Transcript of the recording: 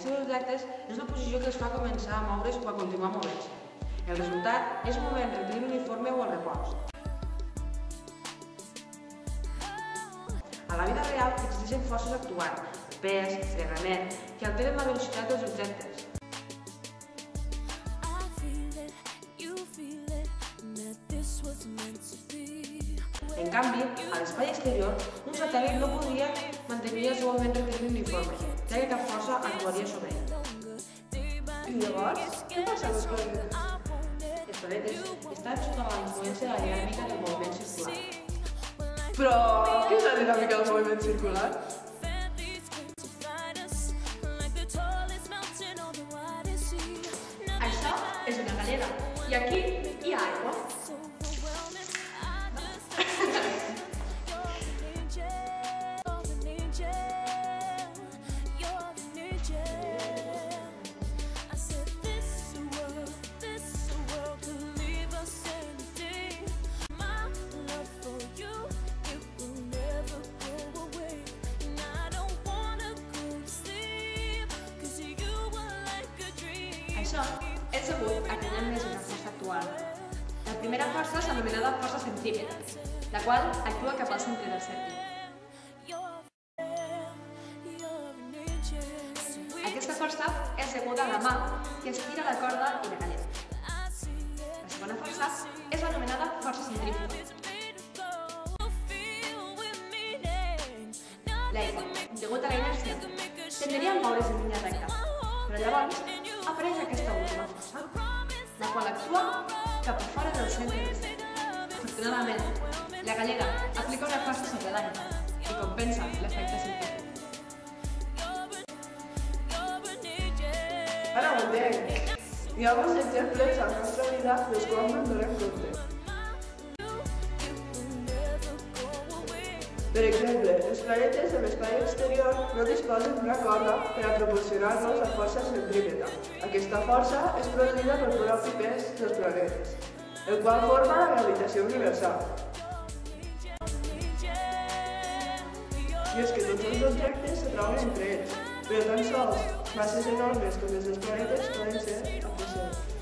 d'aquests objectes és la posició que els fa començar a moure's o a continuar movent-se. El resultat és un moviment rectilini uniforme o al repòs. A la vida real existeixen forces actuant, pes, frenament, que alteren la velocitat dels objectes. En canvi, a l'espai exterior, un satèl·lit no podria mantenir el seu moviment rectilini uniforme, ja que cap força actuaria sobre ell. I llavors, què passa amb els planetes? Els planetes estan sota la influència de la dinàmica del moviment circular. Però què és la dinàmica del moviment circular? Això és una galera i aquí hi ha aigua. Això és degut a que hi ha més una força actual. La primera força és anomenada força centrípeta, la qual actua cap al centre del cercle. Aquesta força és deguda a la mà que estira la corda i la galera. La segona força és l'anomenada força centrífuga. L'aigua, degut a la inèrcia, tendria a moure's en línia recta, però llavors apareix aquesta última força, la qual actua cap a fora del centre del cercle. Afortunadament, la galera aplica una força sobre l'aigua i compensa l'efecte centrífug. Ara ho entenc. Hi ha molts exemples a la nostra vida dels quals no en donem compte. Per exemple, els planetes en l'espai exterior no disposen d'una corda per a proporcionar-los la força centrípeta. Aquesta força és produïda pel propi pes dels planetes, el qual forma la gravitació universal. I és que tots els objectes se troben entre ells, però tan sols masses enormes com les dels planetes poden ser apreciades.